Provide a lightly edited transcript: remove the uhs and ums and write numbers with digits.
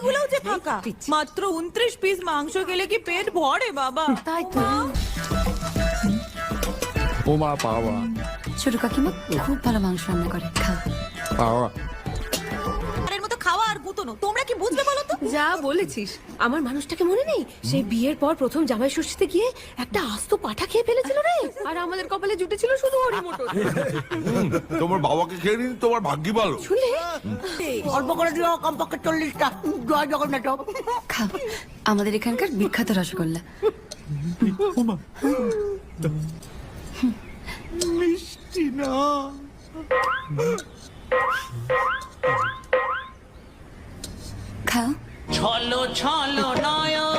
গুলোও যে ফাঁকা। মাত্র 29 পিস মাংস খেলে কি পেট ভরে বাবা? তাই তো। ওমা পাওয়া ছোট কাকিমা খুব ভালো মাংস রান্না করে, খাও। পাওয়া এর মতো খাওয়া আর গুতনো, তোমরা কি বুঝবে বলো তো? যা বলেছিস, আমার মানুষটাকে মনে নেই? সেই বিয়ের পর প্রথম জামাই ষষ্ঠীতে গিয়ে একটা আস্ত পাঠা খেয়ে ফেলেছিল রে, আর আমাদের কপালে জুটেছিল শুধু হরি মটর। তোমার বাবাকে খেয়ে নিন, তোমার ভাগ্যি ভালো। শুনলে? অল্প করে দিও, কমপক্ষে 40টা। জয় জগন্নাথ। খাও, আমাদের এখানকার বিখ্যাত রসগোল্লা। মিষ্টি না। খাও। ছলো ছলো নয়ন